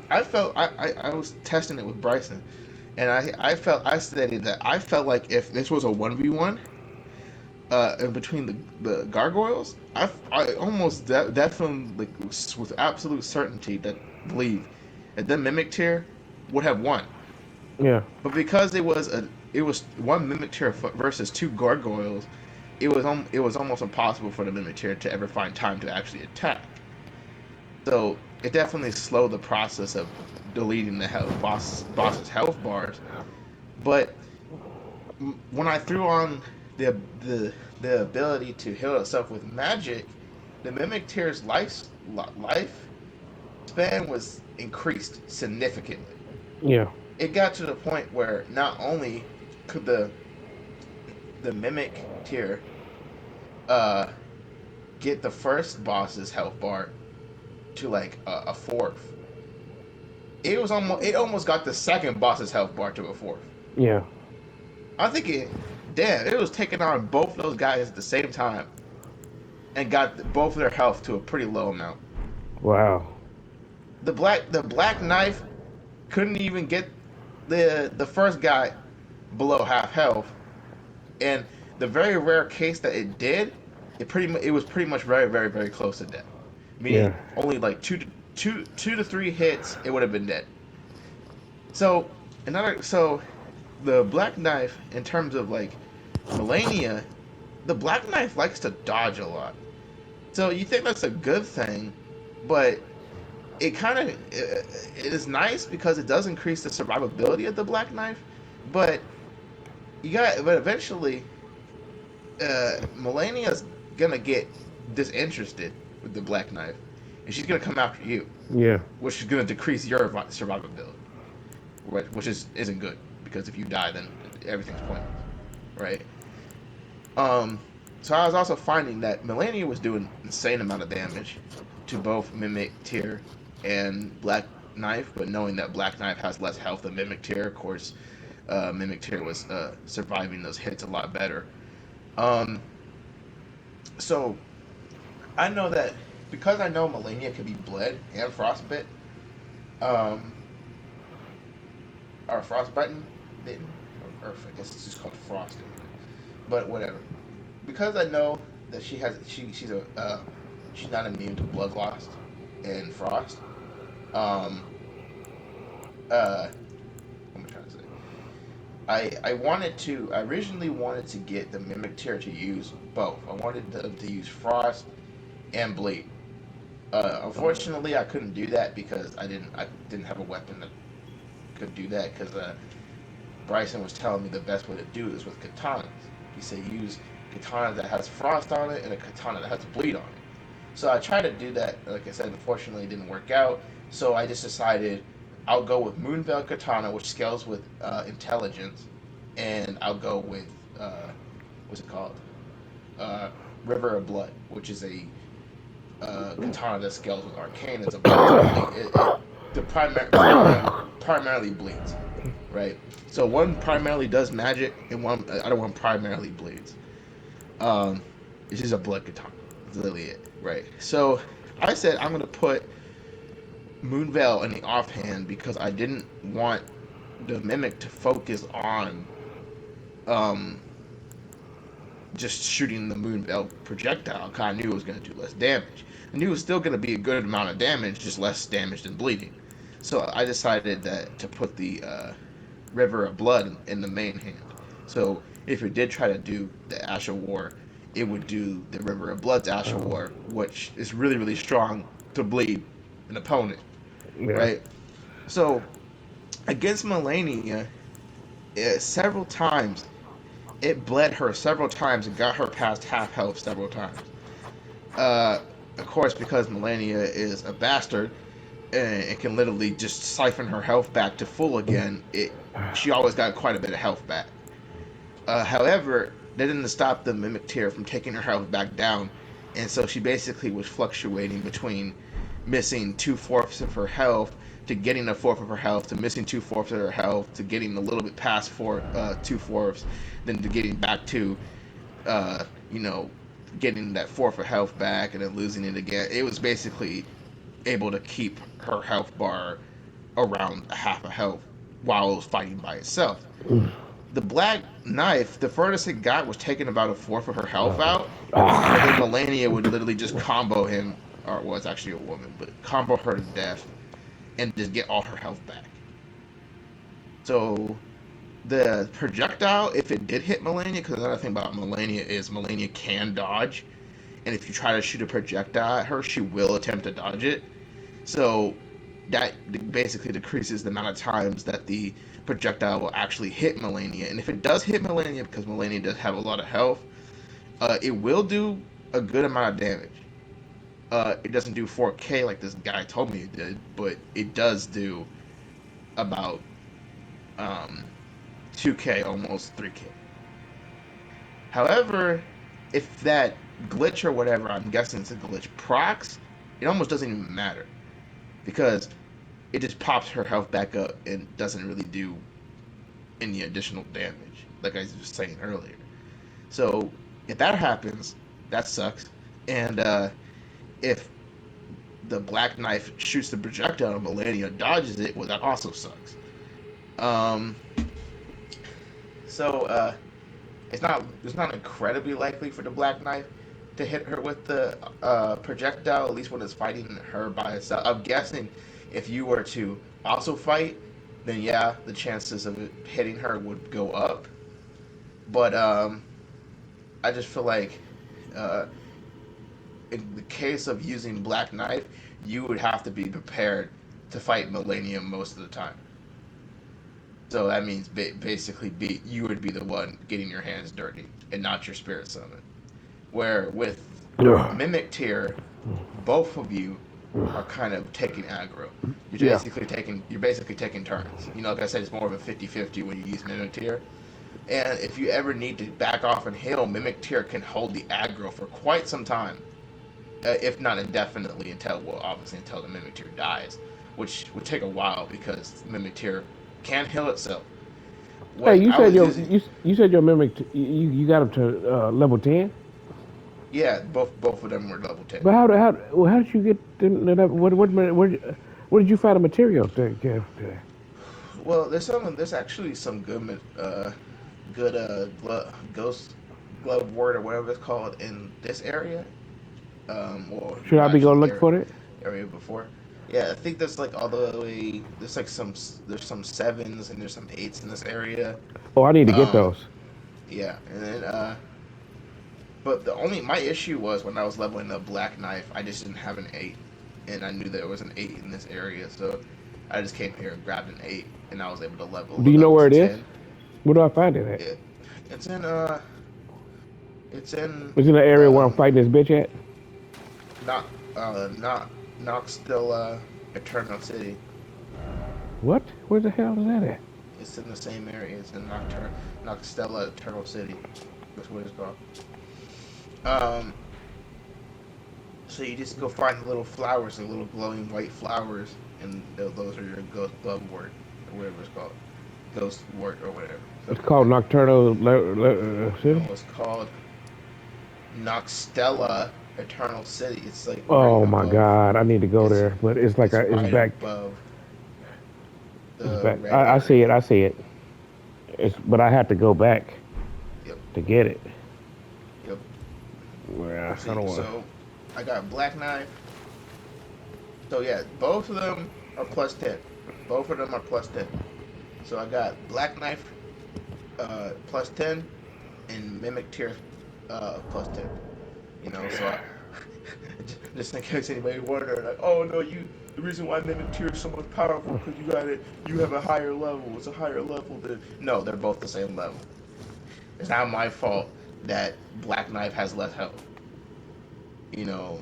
I was testing it with Bryson, and I stated that I felt like if this was a 1v1, in between the gargoyles, I almost definitely, like, with absolute certainty that believe that the mimic tier would have won. Yeah. But because it was one mimic tier versus two gargoyles, it was almost impossible for the mimic tier to ever find time to actually attack. So it definitely slowed the process of deleting the boss's health bars. But when I threw on the the ability to heal itself with magic, the mimic tier's life span was increased significantly. Yeah. It got to the point where not only could the mimic tier uh, get the first boss's health bar to like a fourth, it almost got the second boss's health bar to a fourth. Yeah. I'm thinking, damn, it was taking on both those guys at the same time and got both of their health to a pretty low amount. Wow. The black knife couldn't even get the first guy below half health, and the very rare case that it did, it was pretty much very close to death. Meaning Yeah. only like two to three hits, it would have been dead. So so the black knife, in terms of like Melania, the black knife likes to dodge a lot. So you think that's a good thing, but it kind of it is nice because it does increase the survivability of the black knife, but but eventually, Melania's gonna get disinterested with the black knife, and she's gonna come after you, Yeah. which is gonna decrease your survivability, which isn't good because if you die, then everything's pointless, right? Um, so I was also finding that Melania was doing insane amount of damage to both Mimic Tier and Black Knife, but knowing that Black Knife has less health than Mimic Tier, of course, Mimic Tier was surviving those hits a lot better. Um, so I know that because I know Melania can be bled and frostbit, um, or frostbitten, bitten, or I guess it's just called frosting, but whatever. Because I know that she's not immune to blood loss and frost. Um, what am I trying to say? I originally wanted to get the mimic tier to use both. I wanted to use frost and bleed. Unfortunately, I couldn't do that because I didn't have a weapon that could do that because Bryson was telling me the best way to do this with katanas. He said use katana that has frost on it and a katana that has bleed on it. So I tried to do that. Like I said, unfortunately, it didn't work out. So I just decided I'll go with Moonveil Katana, which scales with intelligence, and I'll go with what's it called? Uh, River of Blood, which is a katana that scales with arcane. It's a blood type. The primarily bleeds, right? So one primarily does magic, and one other one primarily bleeds. Um, it's just a blood katana. That's literally it, right? So I said I'm gonna put Moonveil in the offhand because I didn't want the mimic to focus on um just shooting the Moonveil projectile. Cause I knew it was gonna do less damage. I knew it was still gonna be a good amount of damage, just less damage than bleeding. So I decided that to put the River of Blood in the main hand. So if it did try to do the Ash of War, it would do the River of Blood's Ash of War, which is really strong to bleed an opponent, Yeah. right? So against Melania, several times it bled her several times and got her past half health several times. Uh, of course, because Melania is a bastard and it can literally just siphon her health back to full again, she always got quite a bit of health back. However, that didn't stop the Mimic Tier from taking her health back down, and so she basically was fluctuating between missing two-fourths of her health to getting a fourth of her health to missing two-fourths of her health to getting a little bit past two-fourths, then to getting back to, uh, you know, getting that fourth of health back and then losing it again. It was basically able to keep her health bar around a half a health while it was fighting by itself. The Black Knife, the furthest it got was taking about a fourth of her health out, but then Melania would literally just combo him, or well, it's actually a woman, but combo her to death and just get all her health back. So the projectile, if it did hit Melania, because another thing about Melania is Melania can dodge, and if you try to shoot a projectile at her, she will attempt to dodge it. So that basically decreases the amount of times that the projectile will actually hit Melania. And if it does hit Melania, because Melania does have a lot of health, it will do a good amount of damage. It doesn't do 4K like this guy told me it did, but it does do about 2K, almost 3K. However, if that glitch or whatever, I'm guessing it's a glitch, procs, it almost doesn't even matter. Because it just pops her health back up and doesn't really do any additional damage, like I was just saying earlier. So if that happens, that sucks. And if the Black Knife shoots the projectile and Melania dodges it, well, that also sucks. So it's not incredibly likely for the Black Knife to hit her with the projectile, at least when it's fighting her by itself. I'm guessing if you were to also fight, then yeah, the chances of it hitting her would go up. But I just feel like in the case of using Black Knife, you would have to be prepared to fight Millennium most of the time. So that means basically you would be the one getting your hands dirty and not your spirit summon. Where with Mimic Tier, both of you are kind of taking aggro. You're basically taking turns. You know, like I said, it's more of a 50-50 when you use Mimic Tier. And if you ever need to back off and heal, Mimic Tier can hold the aggro for quite some time. If not indefinitely until the Mimic Tier dies. Which would take a while because Mimic Tier can heal itself. Hey, you said your mimic. You got up to level 10. Yeah, both of them were level 10. But how did you get them? Where did you find the material to get there? Well, there's actually some good ghost glove word or whatever it's called in this area. Should I be going to look for it? Area before. Yeah, I think there's like all the way. There's some 7s and there's some 8s in this area. Oh, I need to get those. Yeah, and then but my issue was when I was leveling the Black Knife, I just didn't have an 8, and I knew there was an 8 in this area, so I just came here and grabbed an 8, and I was able to level. Do you know where it is? Where do I find it at? It's in It's in the area where I'm fighting this bitch at? Not Noxtella Eternal City. What? Where the hell is that at? It's in the same area. It's in Noxtella Eternal City. That's what it's called. So you just go find the little flowers, the little glowing white flowers, and those are your ghost glove wort, or whatever it's called. Ghost wort or whatever. So it's called Nocturnal City? It's called Noxtella Eternal City. It's like oh my god, I need to go there, but it's like it's back above. It's back. I see it. But I have to go back. Yep. To get it. Yep. Well, I don't want. So I got Black Knife. So yeah, both of them are plus 10. Both of them are plus 10. So I got Black Knife plus 10 and Mimic Tier plus 10. You know, so just in case anybody wondering, like, oh no, the reason why Mimic Tier is so much powerful because you have a higher level. It's a higher level than. No, they're both the same level. It's not my fault that Black Knife has less health. You know,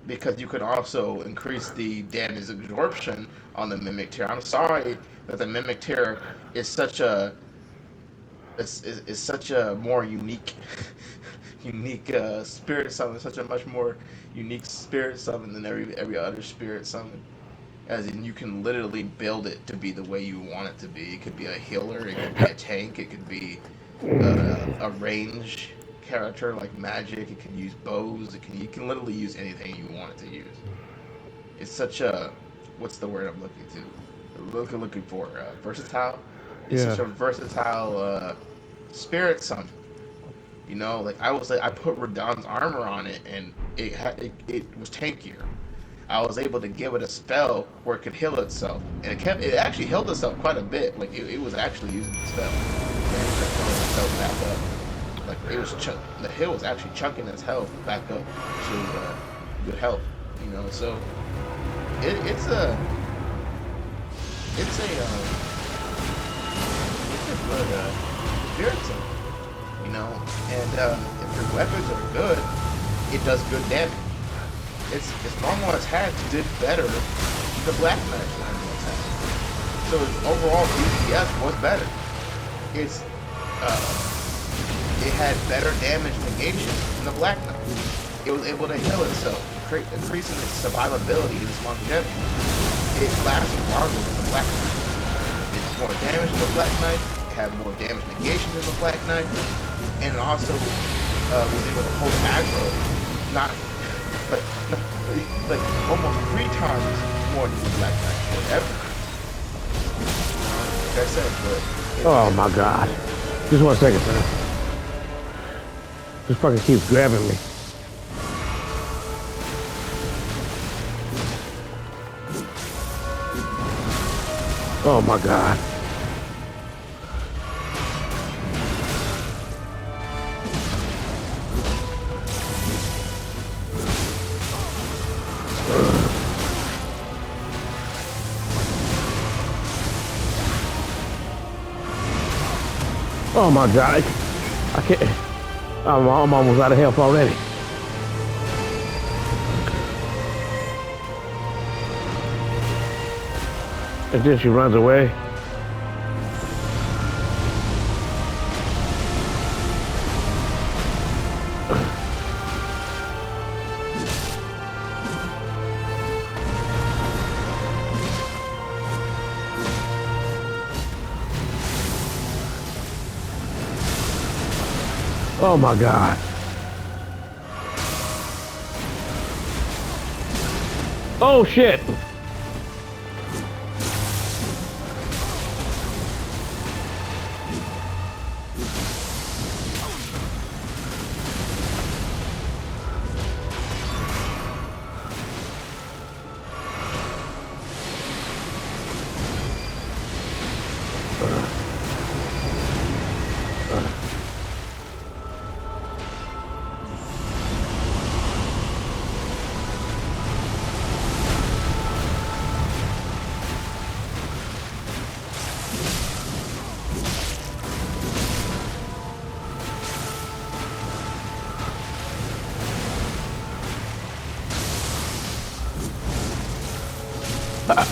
because you could also increase the damage absorption on the Mimic Tier. I'm sorry that the Mimic Tier is such a more unique spirit summon, such a much more unique spirit summon than every other spirit summon. As in, you can literally build it to be the way you want it to be. It could be a healer, it could be a tank, it could be a range character like magic. It can use bows. You can literally use anything you want it to use. It's such a, what's the word I'm looking to? looking for versatile. It's Yeah. such a versatile spirit summon. You know, like I put Radon's armor on it, and it was tankier. I was able to give it a spell where it could heal itself, and it actually healed itself quite a bit. Like it was actually using the spell, and it kept healing itself back up. Like the heal was actually chunking its health back up to good health. You know, so it's a it's a good spirit summon. You know, and if your weapons are good, it does good damage. Its normal attacks did better than the Black Knight's normal attack. So its overall DPS was better. It's it had better damage negation than the Black Knight. It was able to heal itself, increasing its survivability and its longevity. It lasted longer than the Black Knight. It's more damage than the Black Knight. It had more damage negation than the Black Knight, and it also was able to hold aggro, not like almost 3 times more than the Black Knight forever. Like I said, but Oh my God. Just 1 second, man. This fucking keeps grabbing me. Oh my God. Oh my God. I can't. I'm almost out of health already. And then she runs away. Oh my God. Oh shit.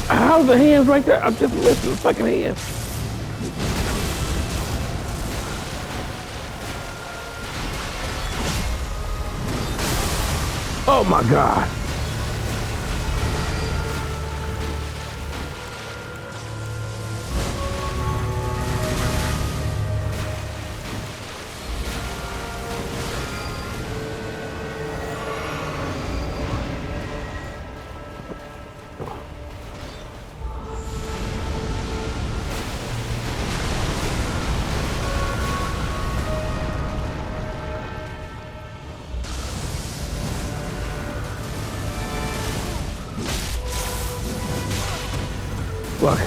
How's the hands right there? I'm just missing the fucking hands. Oh my God. Look.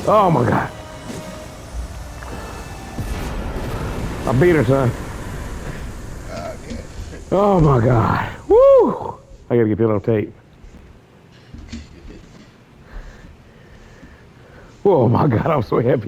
Oh my God. I beat her, son. okay. Oh my God. Woo! I gotta get that on tape. Oh my God, I'm so happy.